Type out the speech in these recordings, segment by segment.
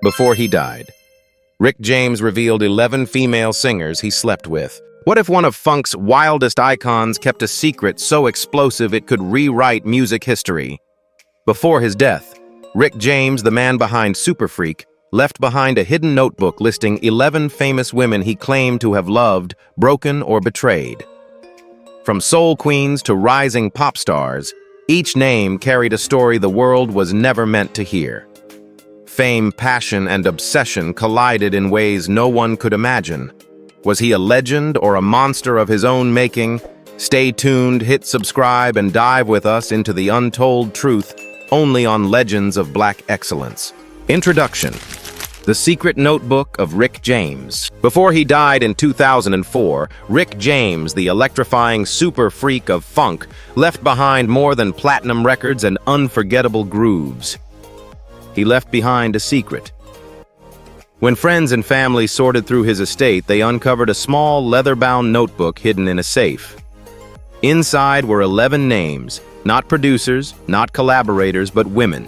before he died. Rick James revealed 11 female singers he slept with. What if one of funk's wildest icons kept a secret so explosive it could rewrite music history? Before his death, Rick James, the man behind Super Freak, left behind a hidden notebook listing 11 famous women he claimed to have loved, broken, or betrayed. From soul queens to rising pop stars, each name carried a story the world was never meant to hear. Fame, passion, and obsession collided in ways no one could imagine. Was he a legend or a monster of his own making? Stay tuned, hit subscribe, and dive with us into the untold truth only on Legends of Black Excellence. Introduction: The Secret Notebook of Rick James. Before he died in 2004, Rick James, the electrifying super freak of funk, left behind more than platinum records and unforgettable grooves. He left behind a secret. When friends and family sorted through his estate, they uncovered a small leather-bound notebook hidden in a safe. Inside were 11 names, not producers, not collaborators, but women.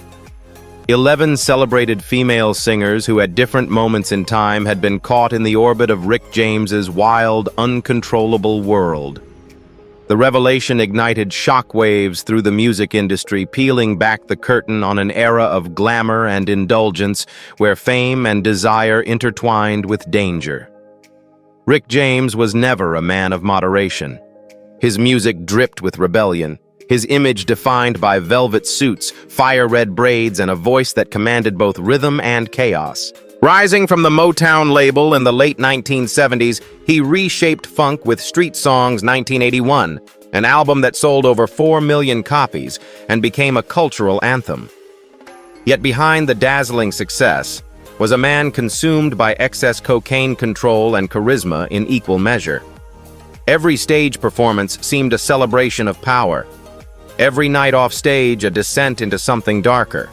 11 celebrated female singers who at different moments in time had been caught in the orbit of Rick James's wild, uncontrollable world. The revelation ignited shockwaves through the music industry, peeling back the curtain on an era of glamour and indulgence where fame and desire intertwined with danger. Rick James was never a man of moderation. His music dripped with rebellion, his image defined by velvet suits, fire-red braids, and a voice that commanded both rhythm and chaos. Rising from the Motown label in the late 1970s, he reshaped funk with Street Songs 1981, an album that sold over 4 million copies and became a cultural anthem. Yet behind the dazzling success was a man consumed by excess cocaine control and charisma in equal measure. Every stage performance seemed a celebration of power. Every night off stage, a descent into something darker.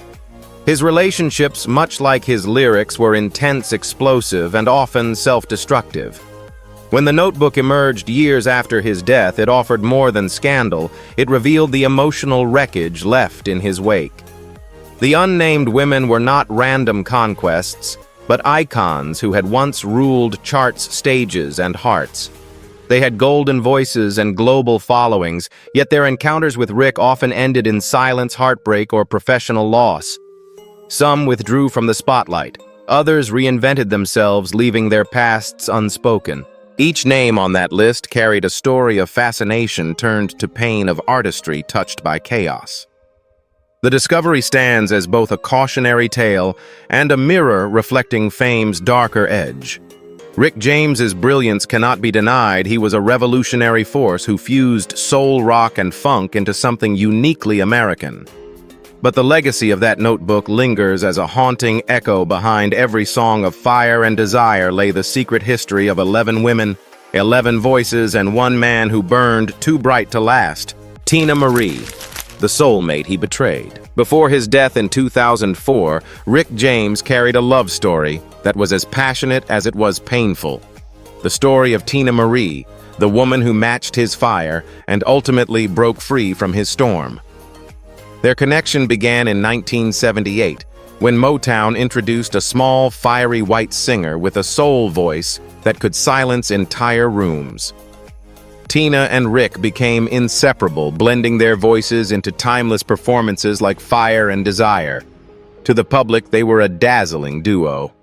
His relationships, much like his lyrics, were intense, explosive, and often self-destructive. When the notebook emerged years after his death, it offered more than scandal. It revealed the emotional wreckage left in his wake. The unnamed women were not random conquests, but icons who had once ruled charts, stages, and hearts. They had golden voices and global followings, yet their encounters with Rick often ended in silence, heartbreak, or professional loss. Some withdrew from the spotlight. Others reinvented themselves, leaving their pasts unspoken. Each name on that list carried a story of fascination turned to pain, of artistry touched by chaos. The discovery stands as both a cautionary tale and a mirror reflecting fame's darker edge. Rick James's brilliance cannot be denied. He was a revolutionary force who fused soul, rock, and funk into something uniquely American. But the legacy of that notebook lingers as a haunting echo. Behind every song of fire and desire lay the secret history of 11 women, 11 voices, and one man who burned too bright to last: Tina Marie, the soulmate he betrayed. Before his death in 2004, Rick James carried a love story that was as passionate as it was painful. The story of Tina Marie, the woman who matched his fire and ultimately broke free from his storm. Their connection began in 1978, when Motown introduced a small, fiery white singer with a soul voice that could silence entire rooms. Tina and Rick became inseparable, blending their voices into timeless performances like Fire and Desire. To the public, they were a dazzling duo.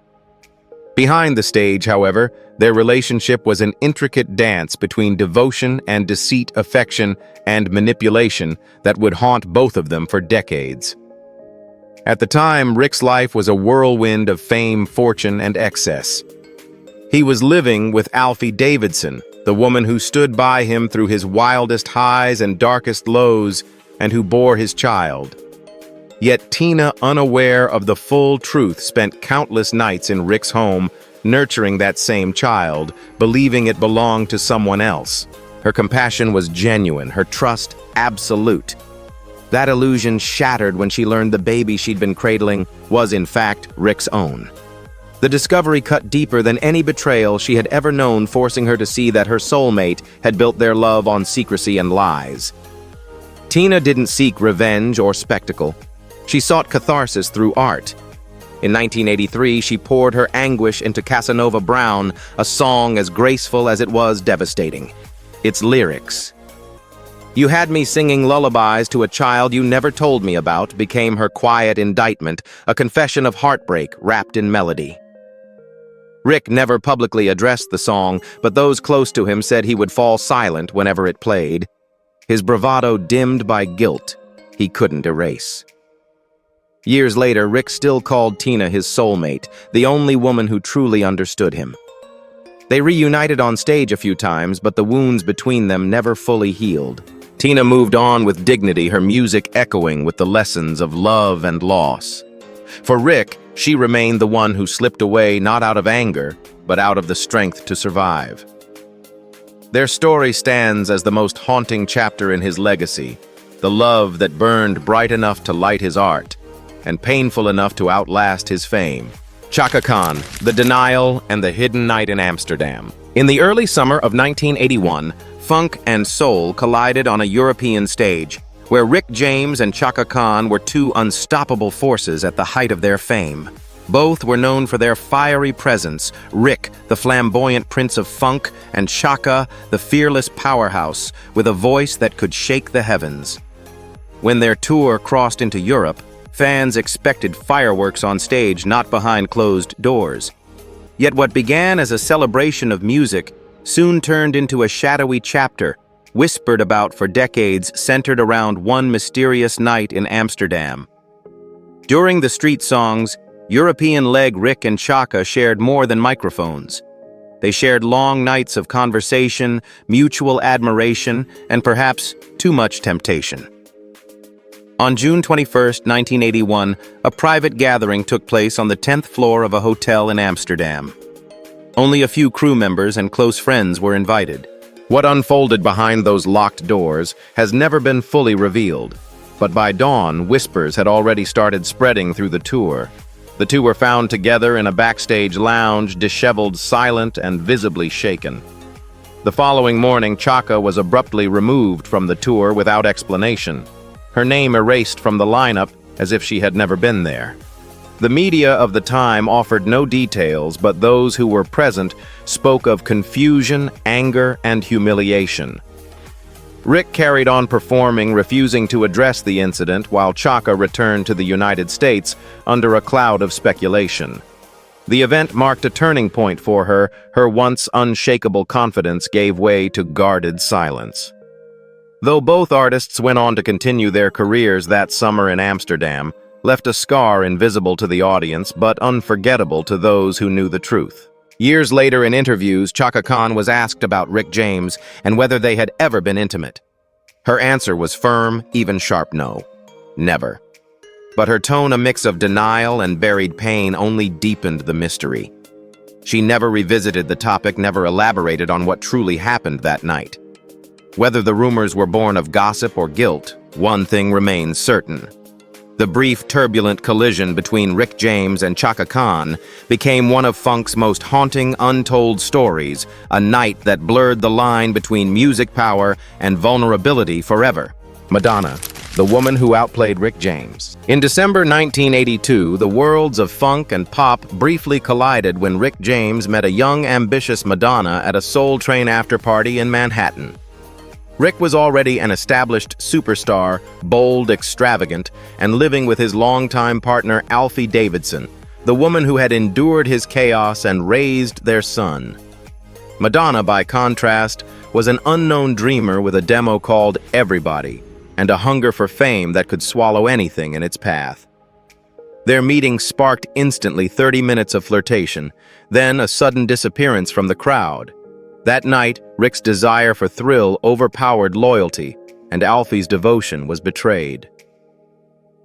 Behind the stage, however, their relationship was an intricate dance between devotion and deceit, affection and manipulation that would haunt both of them for decades. At the time, Rick's life was a whirlwind of fame, fortune, and excess. He was living with Alfie Davidson, the woman who stood by him through his wildest highs and darkest lows, and who bore his child. Yet Tina, unaware of the full truth, spent countless nights in Rick's home, nurturing that same child, believing it belonged to someone else. Her compassion was genuine, her trust absolute. That illusion shattered when she learned the baby she'd been cradling was, in fact, Rick's own. The discovery cut deeper than any betrayal she had ever known, forcing her to see that her soulmate had built their love on secrecy and lies. Tina didn't seek revenge or spectacle. She sought catharsis through art. In 1983, she poured her anguish into Casanova Brown, a song as graceful as it was devastating. Its lyrics. "You had me singing lullabies to a child you never told me about" became her quiet indictment, a confession of heartbreak wrapped in melody. Rick never publicly addressed the song, but those close to him said he would fall silent whenever it played. His bravado dimmed by guilt he couldn't erase. Years later, Rick still called Tina his soulmate, the only woman who truly understood him. They reunited on stage a few times, but the wounds between them never fully healed. Tina moved on with dignity, her music echoing with the lessons of love and loss. For Rick, she remained the one who slipped away not out of anger, but out of the strength to survive. Their story stands as the most haunting chapter in his legacy, the love that burned bright enough to light his art, and painful enough to outlast his fame. Chaka Khan, The Denial, and The Hidden Night in Amsterdam. In the early summer of 1981, funk and soul collided on a European stage, where Rick James and Chaka Khan were two unstoppable forces at the height of their fame. Both were known for their fiery presence, Rick, the flamboyant prince of funk, and Chaka, the fearless powerhouse, with a voice that could shake the heavens. When their tour crossed into Europe, fans expected fireworks on stage, not behind closed doors. Yet what began as a celebration of music soon turned into a shadowy chapter, whispered about for decades, centered around one mysterious night in Amsterdam. During the street songs, European leg Rick and Chaka shared more than microphones. They shared long nights of conversation, mutual admiration, and perhaps too much temptation. On June 21, 1981, a private gathering took place on the 10th floor of a hotel in Amsterdam. Only a few crew members and close friends were invited. What unfolded behind those locked doors has never been fully revealed, but by dawn, whispers had already started spreading through the tour. The two were found together in a backstage lounge, disheveled, silent, and visibly shaken. The following morning, Chaka was abruptly removed from the tour without explanation, her name erased from the lineup as if she had never been there. The media of the time offered no details, but those who were present spoke of confusion, anger, and humiliation. Rick carried on performing, refusing to address the incident, while Chaka returned to the United States under a cloud of speculation. The event marked a turning point for her. Her once unshakable confidence gave way to guarded silence. Though both artists went on to continue their careers that summer in Amsterdam, left a scar invisible to the audience but unforgettable to those who knew the truth. Years later in interviews, Chaka Khan was asked about Rick James and whether they had ever been intimate. Her answer was firm, even sharp no. Never. But her tone, a mix of denial and buried pain, only deepened the mystery. She never revisited the topic, never elaborated on what truly happened that night. Whether the rumors were born of gossip or guilt, one thing remains certain. The brief, turbulent collision between Rick James and Chaka Khan became one of funk's most haunting, untold stories, a night that blurred the line between music power and vulnerability forever. Madonna, the woman who outplayed Rick James. In December 1982, the worlds of funk and pop briefly collided when Rick James met a young, ambitious Madonna at a Soul Train after-party in Manhattan. Rick was already an established superstar, bold, extravagant, and living with his longtime partner Alfie Davidson, the woman who had endured his chaos and raised their son. Madonna, by contrast, was an unknown dreamer with a demo called Everybody, and a hunger for fame that could swallow anything in its path. Their meeting sparked instantly 30 minutes of flirtation, then a sudden disappearance from the crowd. That night, Rick's desire for thrill overpowered loyalty, and Alfie's devotion was betrayed.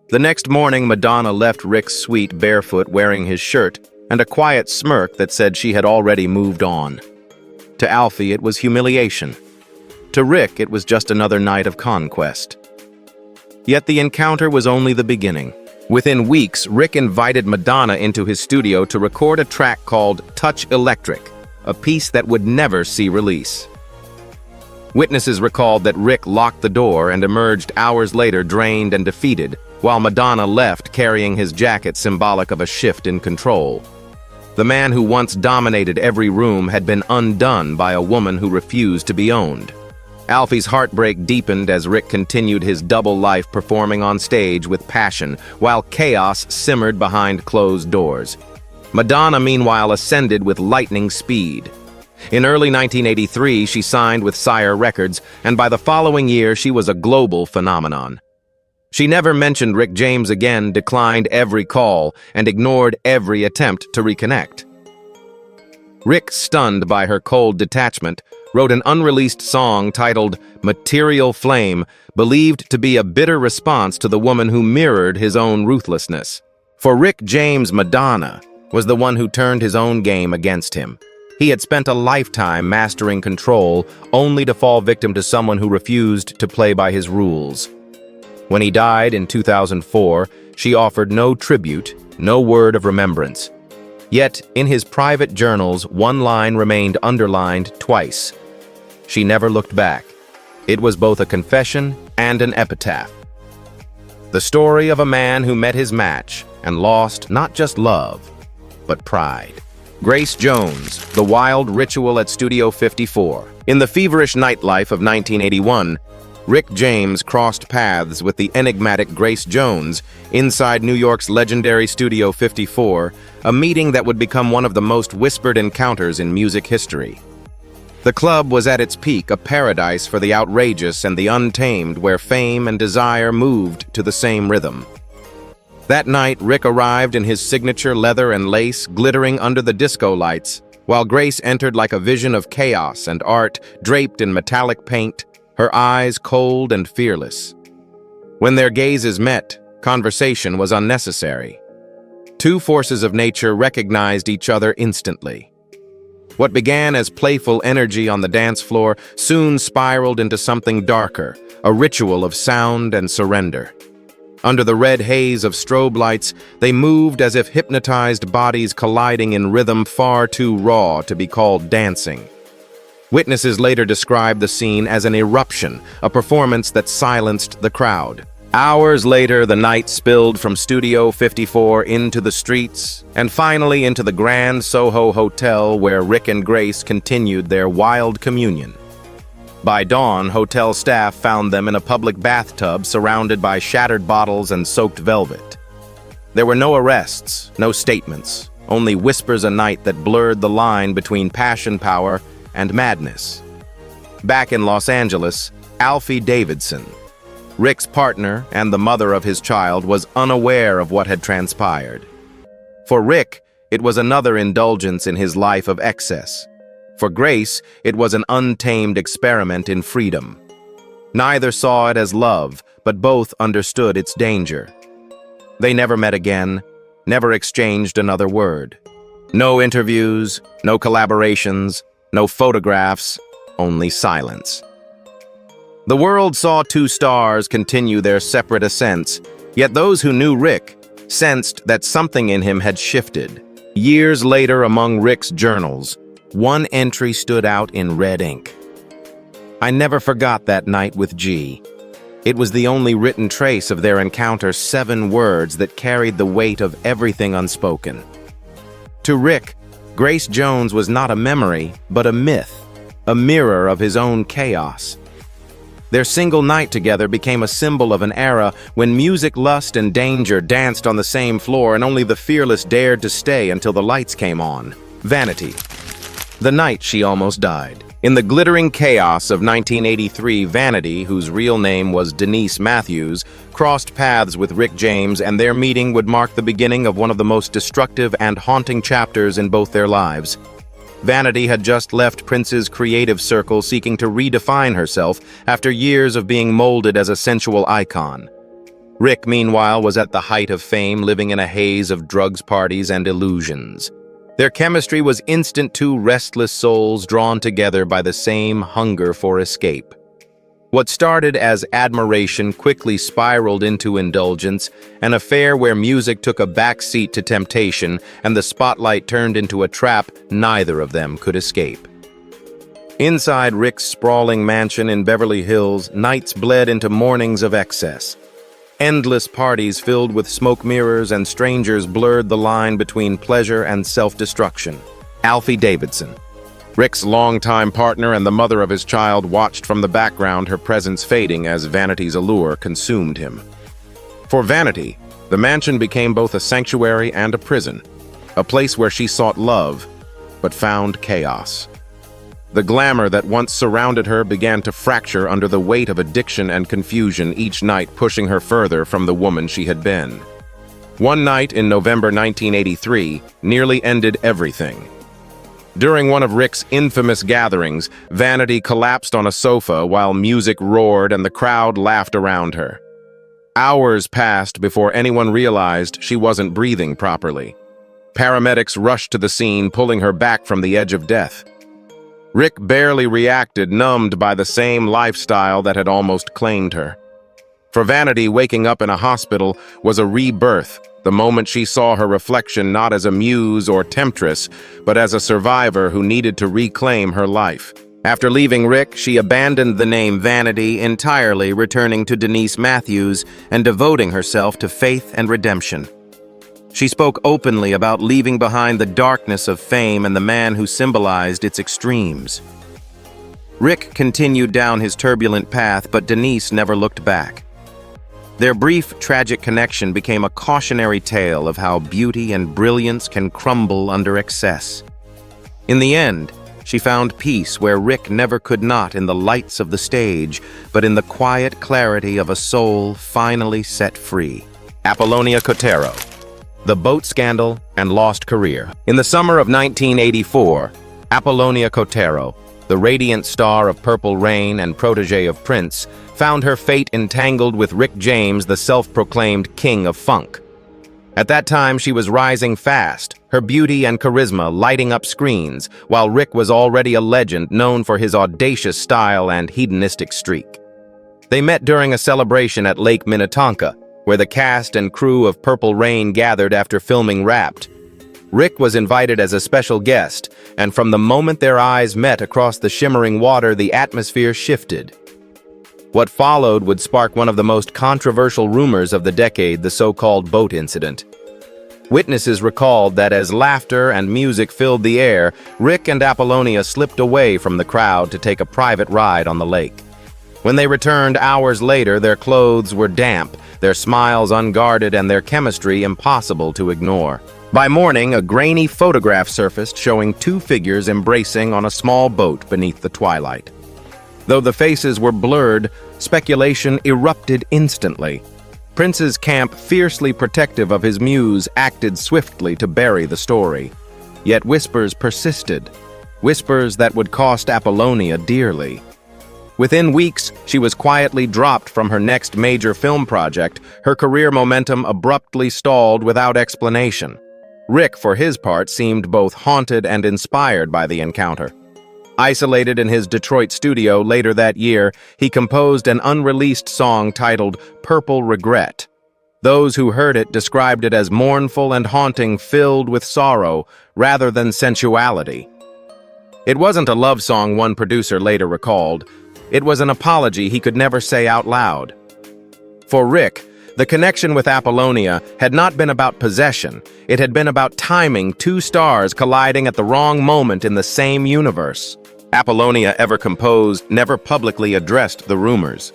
The next morning, Madonna left Rick's suite barefoot, wearing his shirt, and a quiet smirk that said she had already moved on. To Alfie, it was humiliation. To Rick, it was just another night of conquest. Yet the encounter was only the beginning. Within weeks, Rick invited Madonna into his studio to record a track called Touch Electric, a piece that would never see release. Witnesses recalled that Rick locked the door and emerged hours later drained and defeated, while Madonna left carrying his jacket symbolic of a shift in control. The man who once dominated every room had been undone by a woman who refused to be owned. Alfie's heartbreak deepened as Rick continued his double life performing on stage with passion, while chaos simmered behind closed doors. Madonna, meanwhile, ascended with lightning speed. In early 1983, she signed with Sire Records, and by the following year, she was a global phenomenon. She never mentioned Rick James again, declined every call, and ignored every attempt to reconnect. Rick, stunned by her cold detachment, wrote an unreleased song titled "Material Flame," believed to be a bitter response to the woman who mirrored his own ruthlessness. For Rick James, Madonna was the one who turned his own game against him. He had spent a lifetime mastering control, only to fall victim to someone who refused to play by his rules. When he died in 2004, she offered no tribute, no word of remembrance. Yet, in his private journals, one line remained underlined twice. She never looked back. It was both a confession and an epitaph. The story of a man who met his match and lost not just love, but pride. Grace Jones, The Wild Ritual at Studio 54. In the feverish nightlife of 1981, Rick James crossed paths with the enigmatic Grace Jones inside New York's legendary Studio 54, a meeting that would become one of the most whispered encounters in music history. The club was at its peak, a paradise for the outrageous and the untamed, where fame and desire moved to the same rhythm. That night, Rick arrived in his signature leather and lace glittering under the disco lights, while Grace entered like a vision of chaos and art draped in metallic paint, her eyes cold and fearless. When their gazes met, conversation was unnecessary. Two forces of nature recognized each other instantly. What began as playful energy on the dance floor soon spiraled into something darker, a ritual of sound and surrender. Under the red haze of strobe lights, they moved as if hypnotized bodies colliding in rhythm far too raw to be called dancing. Witnesses later described the scene as an eruption, a performance that silenced the crowd. Hours later, the night spilled from Studio 54 into the streets, and finally into the Grand Soho Hotel where Rick and Grace continued their wild communion. By dawn, hotel staff found them in a public bathtub surrounded by shattered bottles and soaked velvet. There were no arrests, no statements, only whispers a night that blurred the line between passion power and madness. Back in Los Angeles, Alfie Davidson, Rick's partner and the mother of his child, was unaware of what had transpired. For Rick, it was another indulgence in his life of excess. For Grace, it was an untamed experiment in freedom. Neither saw it as love, but both understood its danger. They never met again, never exchanged another word. No interviews, no collaborations, no photographs, only silence. The world saw two stars continue their separate ascents, yet those who knew Rick sensed that something in him had shifted. Years later, among Rick's journals, one entry stood out in red ink. "I never forgot that night with G." It was the only written trace of their encounter, 7 words that carried the weight of everything unspoken. To Rick, Grace Jones was not a memory, but a myth, a mirror of his own chaos. Their single night together became a symbol of an era when music, lust, and danger danced on the same floor, and only the fearless dared to stay until the lights came on. Vanity. The night she almost died. In the glittering chaos of 1983, Vanity, whose real name was Denise Matthews, crossed paths with Rick James, and their meeting would mark the beginning of one of the most destructive and haunting chapters in both their lives. Vanity had just left Prince's creative circle, seeking to redefine herself after years of being molded as a sensual icon. Rick, meanwhile, was at the height of fame, living in a haze of drugs, parties, and illusions. Their chemistry was instant, two restless souls drawn together by the same hunger for escape. What started as admiration quickly spiraled into indulgence, an affair where music took a backseat to temptation and the spotlight turned into a trap neither of them could escape. Inside Rick's sprawling mansion in Beverly Hills, nights bled into mornings of excess. Endless parties filled with smoke mirrors and strangers blurred the line between pleasure and self-destruction. Alfie Davidson, Rick's longtime partner and the mother of his child, watched from the background, her presence fading as vanity's allure consumed him. For Vanity, the mansion became both a sanctuary and a prison, a place where she sought love, but found chaos. The glamour that once surrounded her began to fracture under the weight of addiction and confusion, each night pushing her further from the woman she had been. One night in November 1983 nearly ended everything. During one of Rick's infamous gatherings, Vanity collapsed on a sofa while music roared and the crowd laughed around her. Hours passed before anyone realized she wasn't breathing properly. Paramedics rushed to the scene, pulling her back from the edge of death. Rick barely reacted, numbed by the same lifestyle that had almost claimed her. For Vanity, waking up in a hospital was a rebirth, the moment she saw her reflection not as a muse or temptress, but as a survivor who needed to reclaim her life. After leaving Rick, she abandoned the name Vanity entirely, returning to Denise Matthews and devoting herself to faith and redemption. She spoke openly about leaving behind the darkness of fame and the man who symbolized its extremes. Rick continued down his turbulent path, but Denise never looked back. Their brief, tragic connection became a cautionary tale of how beauty and brilliance can crumble under excess. In the end, she found peace where Rick never could, not in the lights of the stage, but in the quiet clarity of a soul finally set free. Apollonia Cotero, The Boat Scandal and Lost Career. In the summer of 1984, Apollonia Cotero, the radiant star of Purple Rain and protege of Prince, found her fate entangled with Rick James, the self-proclaimed king of funk. At that time, she was rising fast, her beauty and charisma lighting up screens, while Rick was already a legend known for his audacious style and hedonistic streak. They met during a celebration at Lake Minnetonka, where the cast and crew of Purple Rain gathered after filming Wrapped. Rick was invited as a special guest, and from the moment their eyes met across the shimmering water, the atmosphere shifted. What followed would spark one of the most controversial rumors of the decade, the so-called boat incident. Witnesses recalled that as laughter and music filled the air, Rick and Apollonia slipped away from the crowd to take a private ride on the lake. When they returned hours later, their clothes were damp, their smiles unguarded, and their chemistry impossible to ignore. By morning, a grainy photograph surfaced showing two figures embracing on a small boat beneath the twilight. Though the faces were blurred, speculation erupted instantly. Prince's camp, fiercely protective of his muse, acted swiftly to bury the story. Yet whispers persisted, whispers that would cost Apollonia dearly. Within weeks, she was quietly dropped from her next major film project, her career momentum abruptly stalled without explanation. Rick, for his part, seemed both haunted and inspired by the encounter. Isolated in his Detroit studio later that year, he composed an unreleased song titled Purple Regret. Those who heard it described it as mournful and haunting, filled with sorrow rather than sensuality. It wasn't a love song, one producer later recalled. It was an apology he could never say out loud. For Rick, the connection with Apollonia had not been about possession. It had been about timing, two stars colliding at the wrong moment in the same universe. Apollonia, ever composed, never publicly addressed the rumors.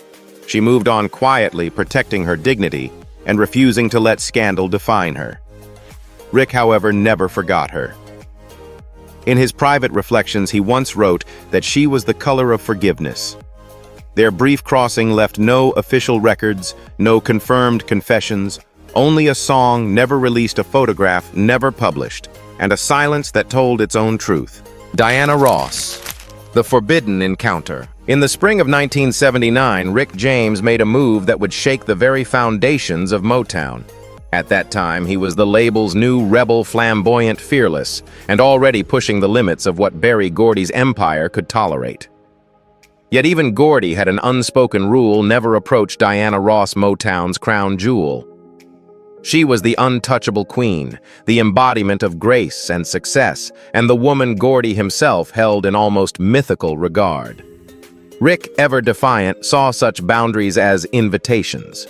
She moved on quietly, protecting her dignity and refusing to let scandal define her. Rick, however, never forgot her. In his private reflections, he once wrote that she was the color of forgiveness. Their brief crossing left no official records, no confirmed confessions, only a song, never released, a photograph, never published, and a silence that told its own truth. Diana Ross, The Forbidden Encounter. In the spring of 1979, Rick James made a move that would shake the very foundations of Motown. At that time, he was the label's new rebel, flamboyant, fearless, and already pushing the limits of what Berry Gordy's empire could tolerate. Yet even Gordy had an unspoken rule: never approach Diana Ross, Motown's crown jewel. She was the untouchable queen, the embodiment of grace and success, and the woman Gordy himself held in almost mythical regard. Rick, ever defiant, saw such boundaries as invitations.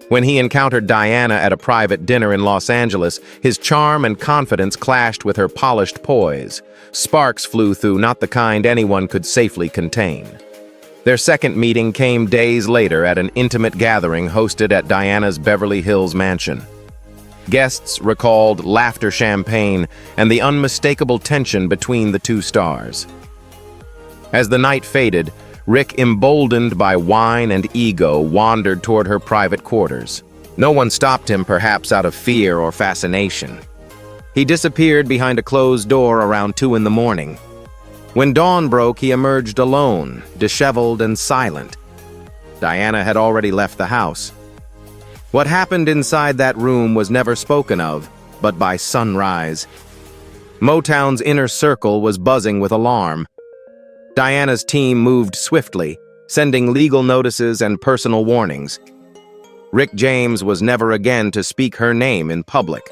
When he encountered Diana at a private dinner in Los Angeles, his charm and confidence clashed with her polished poise. Sparks flew through, not the kind anyone could safely contain. Their second meeting came days later at an intimate gathering hosted at Diana's Beverly Hills mansion. Guests recalled laughter champagne and the unmistakable tension between the two stars. As the night faded, Rick, emboldened by wine and ego, wandered toward her private quarters. No one stopped him, perhaps out of fear or fascination. He disappeared behind a closed door around 2 in the morning. When dawn broke, he emerged alone, disheveled and silent. Diana had already left the house. What happened inside that room was never spoken of, but by sunrise. Motown's inner circle was buzzing with alarm. Diana's team moved swiftly, sending legal notices and personal warnings. Rick James was never again to speak her name in public.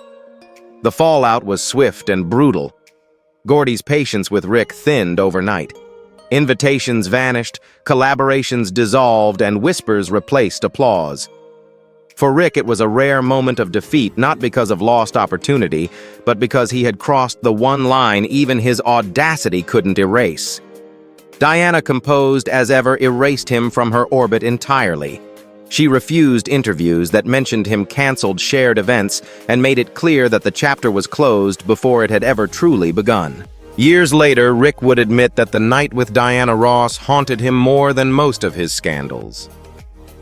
The fallout was swift and brutal. Gordy's patience with Rick thinned overnight. Invitations vanished, collaborations dissolved, and whispers replaced applause. For Rick, it was a rare moment of defeat, not because of lost opportunity, but because he had crossed the one line even his audacity couldn't erase. Diana, composed as ever, erased him from her orbit entirely. She refused interviews that mentioned him, canceled shared events, and made it clear that the chapter was closed before it had ever truly begun. Years later, Rick would admit that the night with Diana Ross haunted him more than most of his scandals.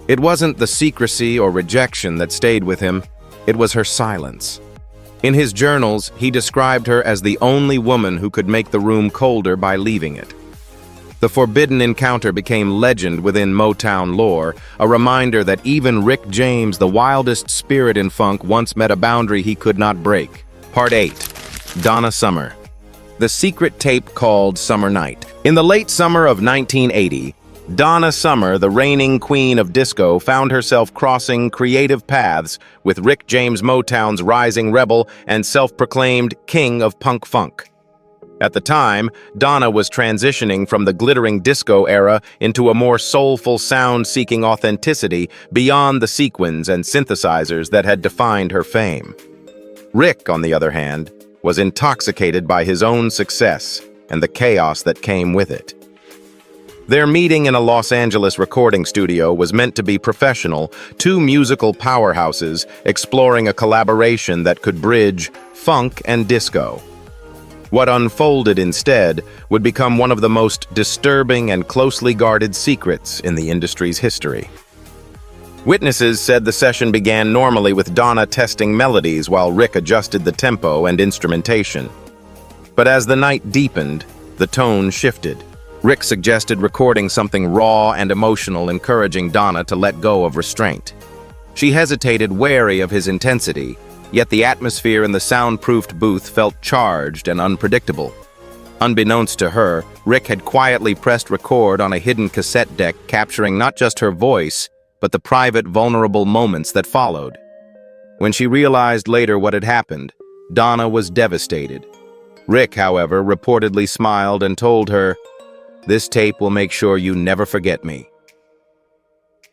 It wasn't the secrecy or rejection that stayed with him, it was her silence. In his journals, he described her as the only woman who could make the room colder by leaving it. The forbidden encounter became legend within Motown lore, a reminder that even Rick James, the wildest spirit in funk, once met a boundary he could not break. Part 8. Donna Summer. The secret tape called Summer Night. In the late summer of 1980, Donna Summer, the reigning queen of disco, found herself crossing creative paths with Rick James, Motown's rising rebel and self-proclaimed king of punk funk. At the time, Donna was transitioning from the glittering disco era into a more soulful sound seeking authenticity beyond the sequins and synthesizers that had defined her fame. Rick, on the other hand, was intoxicated by his own success and the chaos that came with it. Their meeting in a Los Angeles recording studio was meant to be professional, two musical powerhouses exploring a collaboration that could bridge funk and disco. What unfolded instead would become one of the most disturbing and closely guarded secrets in the industry's history. Witnesses said the session began normally with Donna testing melodies while Rick adjusted the tempo and instrumentation. But as the night deepened, the tone shifted. Rick suggested recording something raw and emotional, encouraging Donna to let go of restraint. She hesitated, wary of his intensity, yet the atmosphere in the soundproofed booth felt charged and unpredictable. Unbeknownst to her, Rick had quietly pressed record on a hidden cassette deck, capturing not just her voice, but the private, vulnerable moments that followed. When she realized later what had happened, Donna was devastated. Rick, however, reportedly smiled and told her, "This tape will make sure you never forget me."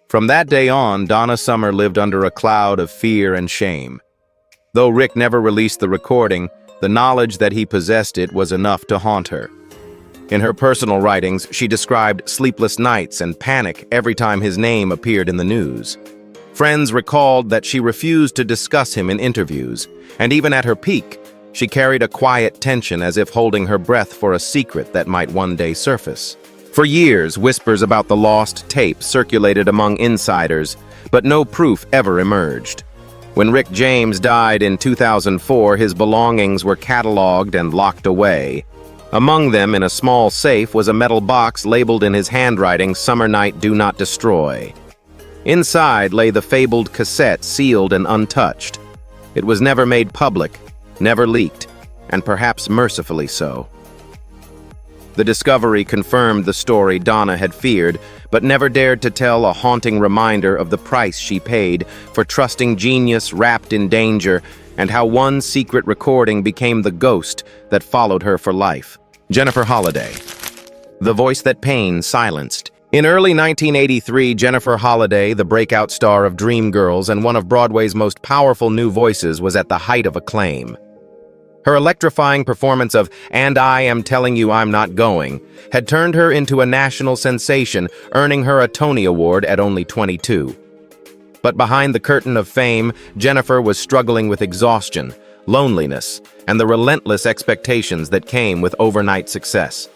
From that day on, Donna Summer lived under a cloud of fear and shame. Though Rick never released the recording, the knowledge that he possessed it was enough to haunt her. In her personal writings, she described sleepless nights and panic every time his name appeared in the news. Friends recalled that she refused to discuss him in interviews, and even at her peak, she carried a quiet tension, as if holding her breath for a secret that might one day surface. For years, whispers about the lost tape circulated among insiders, but no proof ever emerged. When Rick James died in 2004, his belongings were cataloged and locked away. Among them, in a small safe, was a metal box labeled in his handwriting, "Summer Night, Do Not Destroy." Inside lay the fabled cassette, sealed and untouched. It was never made public, never leaked, and perhaps mercifully so. The discovery confirmed the story Donna had feared, but never dared to tell, a haunting reminder of the price she paid for trusting genius wrapped in danger, and how one secret recording became the ghost that followed her for life. Jennifer Holliday. The voice that pain silenced, In early 1983, Jennifer Holliday, the breakout star of Dreamgirls and one of Broadway's most powerful new voices, was at the height of acclaim. Her electrifying performance of "And I Am Telling You I'm Not Going" had turned her into a national sensation, earning her a Tony Award at only 22. But behind the curtain of fame, Jennifer was struggling with exhaustion, loneliness, and the relentless expectations that came with overnight success.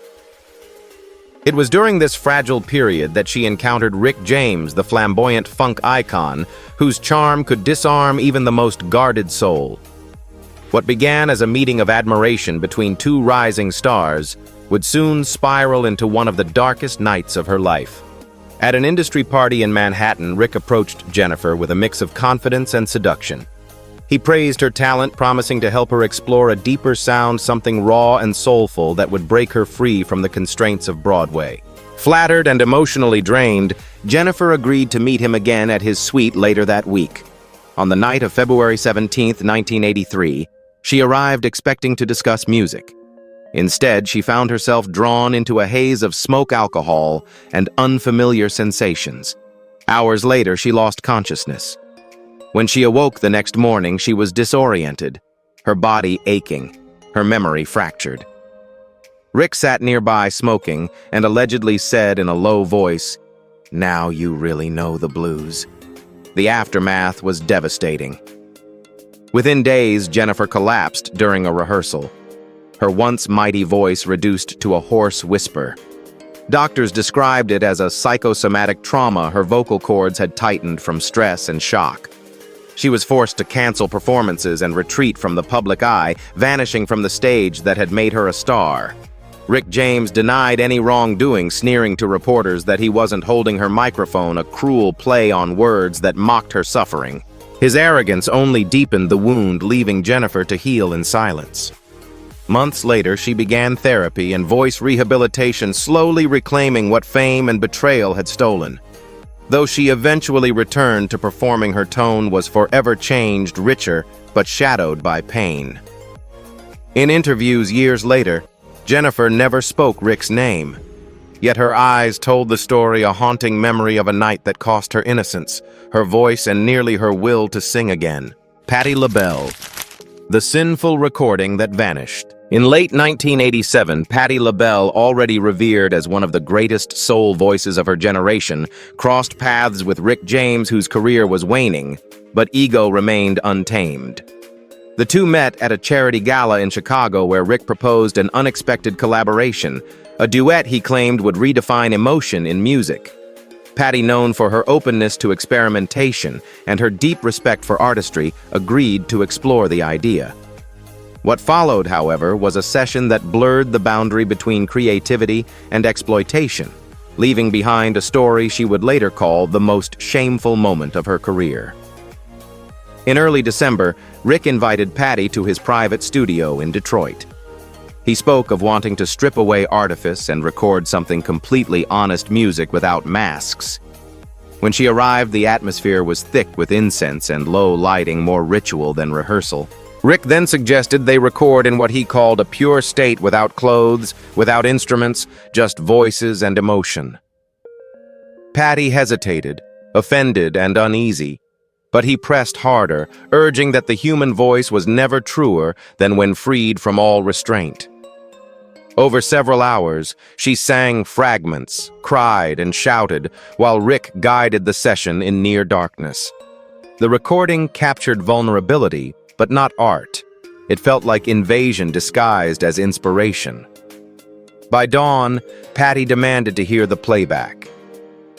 It was during this fragile period that she encountered Rick James, the flamboyant funk icon, whose charm could disarm even the most guarded soul. What began as a meeting of admiration between two rising stars would soon spiral into one of the darkest nights of her life. At an industry party in Manhattan, Rick approached Jennifer with a mix of confidence and seduction. He praised her talent, promising to help her explore a deeper sound, something raw and soulful that would break her free from the constraints of Broadway. Flattered and emotionally drained, Jennifer agreed to meet him again at his suite later that week. On the night of February 17, 1983, she arrived expecting to discuss music. Instead, she found herself drawn into a haze of smoke, alcohol, and unfamiliar sensations. Hours later, she lost consciousness. When she awoke the next morning, she was disoriented, her body aching, her memory fractured. Rick sat nearby smoking and allegedly said in a low voice, "Now you really know the blues." The aftermath was devastating. Within days, Jennifer collapsed during a rehearsal, her once mighty voice reduced to a hoarse whisper. Doctors described it as a psychosomatic trauma. Her vocal cords had tightened from stress and shock. She was forced to cancel performances and retreat from the public eye, vanishing from the stage that had made her a star. Rick James denied any wrongdoing, sneering to reporters that he wasn't holding her microphone, a cruel play on words that mocked her suffering. His arrogance only deepened the wound, leaving Jennifer to heal in silence. Months later, she began therapy and voice rehabilitation, slowly reclaiming what fame and betrayal had stolen. Though she eventually returned to performing, her tone was forever changed, richer, but shadowed by pain. In interviews years later, Jennifer never spoke Rick's name. Yet her eyes told the story, a haunting memory of a night that cost her innocence, her voice, and nearly her will to sing again. Patti LaBelle, the sinful recording that vanished. In late 1987, Patti LaBelle, already revered as one of the greatest soul voices of her generation, crossed paths with Rick James, whose career was waning, but ego remained untamed. The two met at a charity gala in Chicago where Rick proposed an unexpected collaboration, a duet he claimed would redefine emotion in music. Patti, known for her openness to experimentation and her deep respect for artistry, agreed to explore the idea. What followed, however, was a session that blurred the boundary between creativity and exploitation, leaving behind a story she would later call the most shameful moment of her career. In early December, Rick invited Patti to his private studio in Detroit. He spoke of wanting to strip away artifice and record something completely honest, music without masks. When she arrived, the atmosphere was thick with incense and low lighting, more ritual than rehearsal. Rick then suggested they record in what he called a pure state, without clothes, without instruments, just voices and emotion. Patti hesitated, offended and uneasy, but he pressed harder, urging that the human voice was never truer than when freed from all restraint. Over several hours, she sang fragments, cried and shouted, while Rick guided the session in near darkness. The recording captured vulnerability, but not art. It felt like invasion disguised as inspiration. By dawn, Patti demanded to hear the playback.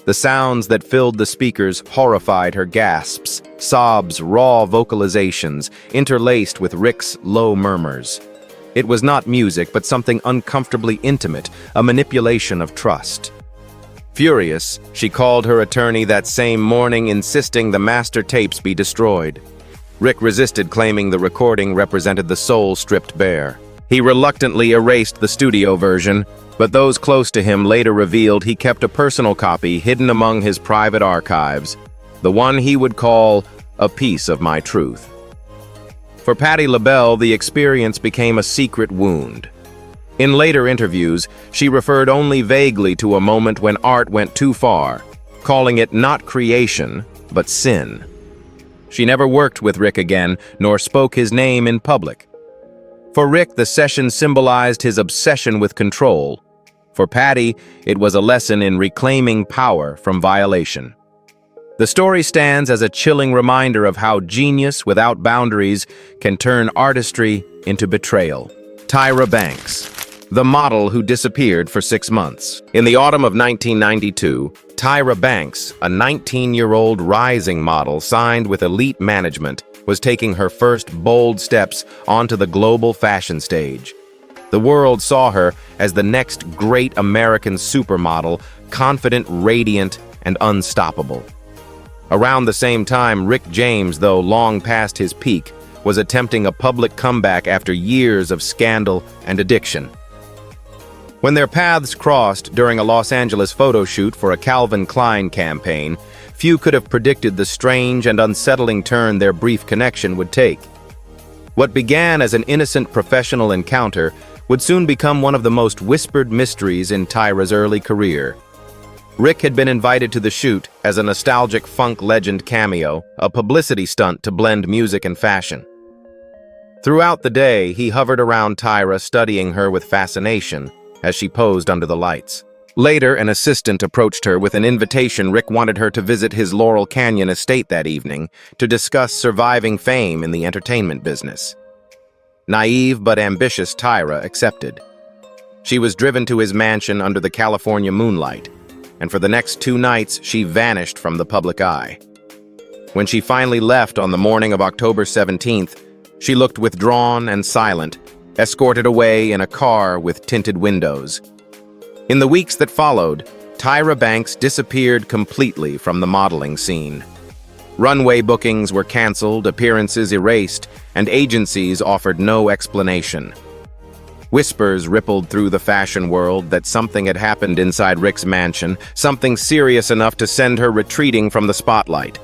The sounds that filled the speakers horrified her: gasps, sobs, raw vocalizations, interlaced with Rick's low murmurs. It was not music, but something uncomfortably intimate, a manipulation of trust. Furious, she called her attorney that same morning, insisting the master tapes be destroyed. Rick resisted, claiming the recording represented the soul stripped bare. He reluctantly erased the studio version, but those close to him later revealed he kept a personal copy hidden among his private archives, the one he would call a piece of my truth. For Patti LaBelle, the experience became a secret wound. In later interviews, she referred only vaguely to a moment when art went too far, calling it not creation, but sin. She never worked with Rick again, nor spoke his name in public. For Rick, the session symbolized his obsession with control. For Patty, it was a lesson in reclaiming power from violation. The story stands as a chilling reminder of how genius without boundaries can turn artistry into betrayal. Tyra Banks, the model who disappeared for 6 months. In the autumn of 1992, Tyra Banks, a 19-year-old rising model signed with elite management, was taking her first bold steps onto the global fashion stage. The world saw her as the next great American supermodel, confident, radiant, and unstoppable. Around the same time, Rick James, though long past his peak, was attempting a public comeback after years of scandal and addiction. When their paths crossed during a Los Angeles photo shoot for a Calvin Klein campaign, few could have predicted the strange and unsettling turn their brief connection would take. What began as an innocent professional encounter would soon become one of the most whispered mysteries in Tyra's early career. Rick had been invited to the shoot as a nostalgic funk legend cameo, a publicity stunt to blend music and fashion. Throughout the day, he hovered around Tyra, studying her with fascination as she posed under the lights. Later, an assistant approached her with an invitation. Rick wanted her to visit his Laurel Canyon estate that evening to discuss surviving fame in the entertainment business. Naive but ambitious Tyra accepted. She was driven to his mansion under the California moonlight, and for the next 2 nights, she vanished from the public eye. When she finally left on the morning of October 17th, she looked withdrawn and silent, escorted away in a car with tinted windows. In the weeks that followed, Tyra Banks disappeared completely from the modeling scene. Runway bookings were canceled, appearances erased, and agencies offered no explanation. Whispers rippled through the fashion world that something had happened inside Rick's mansion, something serious enough to send her retreating from the spotlight.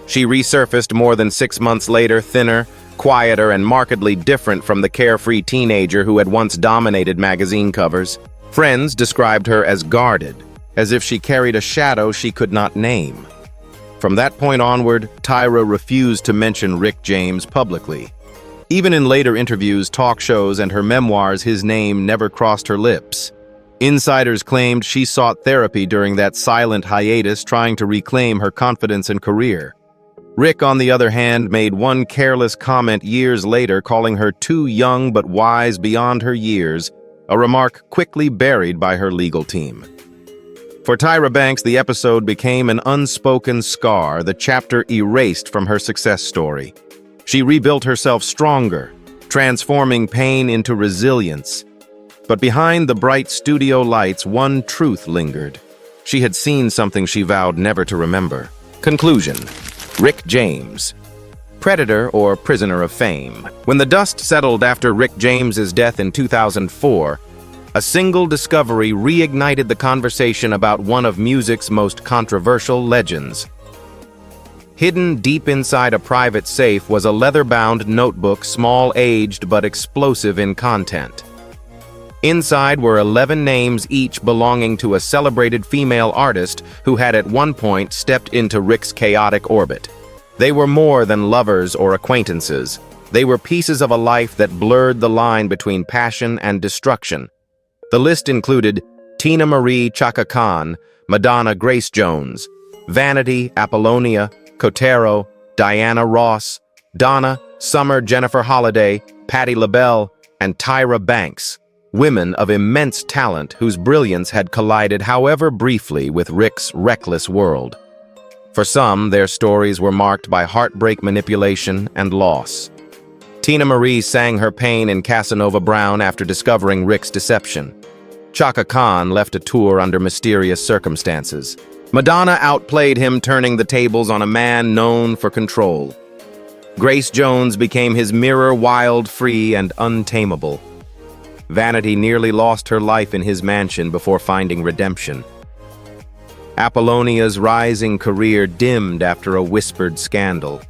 She resurfaced more than 6 months later, thinner, quieter, and markedly different from the carefree teenager who had once dominated magazine covers. Friends described her as guarded, as if she carried a shadow she could not name. From that point onward, Tyra refused to mention Rick James publicly. Even in later interviews, talk shows, and her memoirs, his name never crossed her lips. Insiders claimed she sought therapy during that silent hiatus, trying to reclaim her confidence and career. Rick, on the other hand, made one careless comment years later, calling her too young but wise beyond her years, a remark quickly buried by her legal team. For Tyra Banks, the episode became an unspoken scar, the chapter erased from her success story. She rebuilt herself stronger, transforming pain into resilience. But behind the bright studio lights, one truth lingered. She had seen something she vowed never to remember. Conclusion: Rick James, predator or prisoner of fame. When the dust settled after Rick James's death in 2004, a single discovery reignited the conversation about one of music's most controversial legends. Hidden deep inside a private safe was a leather-bound notebook, small-aged but explosive in content. Inside were 11 names, each belonging to a celebrated female artist who had at one point stepped into Rick's chaotic orbit. They were more than lovers or acquaintances. They were pieces of a life that blurred the line between passion and destruction. The list included Tina Marie Chaka Khan, Madonna Grace Jones, Vanity Apollonia, Cotero, Diana Ross, Donna Summer Jennifer Holliday, Patti LaBelle, and Tyra Banks, women of immense talent whose brilliance had collided, however briefly, with Rick's reckless world. For some, their stories were marked by heartbreak, manipulation, and loss. Tina Marie sang her pain in Casanova Brown after discovering Rick's deception. Chaka Khan left a tour under mysterious circumstances. Madonna outplayed him, turning the tables on a man known for control. Grace Jones became his mirror, wild, free, and untamable. Vanity nearly lost her life in his mansion before finding redemption. Apollonia's rising career dimmed after a whispered scandal.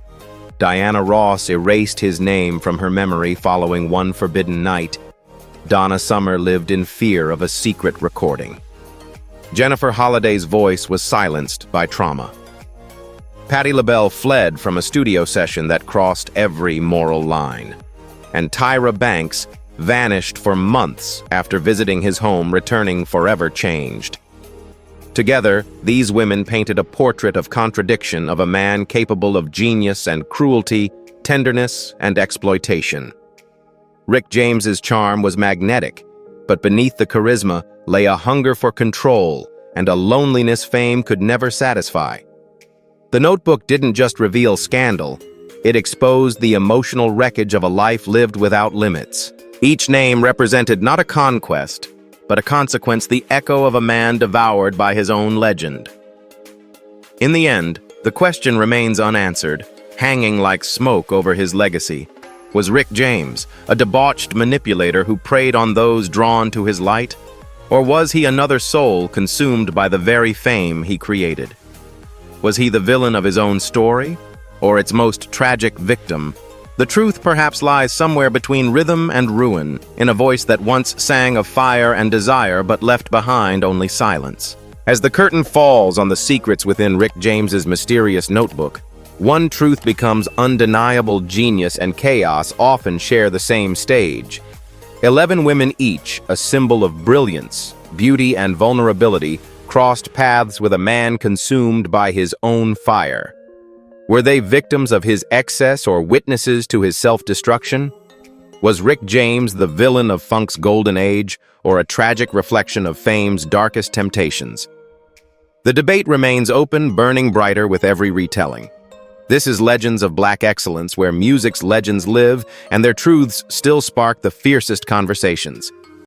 Diana Ross erased his name from her memory following one forbidden night. Donna Summer lived in fear of a secret recording. Jennifer Holliday's voice was silenced by trauma. Patti LaBelle fled from a studio session that crossed every moral line. And Tyra Banks vanished for months after visiting his home, returning forever changed. Together, these women painted a portrait of contradiction of a man capable of genius and cruelty, tenderness and exploitation. Rick James's charm was magnetic, but beneath the charisma lay a hunger for control and a loneliness fame could never satisfy. The Notebook didn't just reveal scandal, it exposed the emotional wreckage of a life lived without limits. Each name represented not a conquest, but a consequence, the echo of a man devoured by his own legend. In the end, the question remains unanswered, hanging like smoke over his legacy. Was Rick James a debauched manipulator who preyed on those drawn to his light? Or was he another soul consumed by the very fame he created? Was he the villain of his own story, or its most tragic victim? The truth perhaps lies somewhere between rhythm and ruin, in a voice that once sang of fire and desire but left behind only silence. As the curtain falls on the secrets within Rick James's mysterious notebook, one truth becomes undeniable: genius and chaos often share the same stage. 11 women each, a symbol of brilliance, beauty, and vulnerability, crossed paths with a man consumed by his own fire. Were they victims of his excess or witnesses to his self-destruction? Was Rick James the villain of funk's golden age, or a tragic reflection of fame's darkest temptations? The debate remains open, burning brighter with every retelling. This is Legends of Black Excellence, where music's legends live and their truths still spark the fiercest conversations.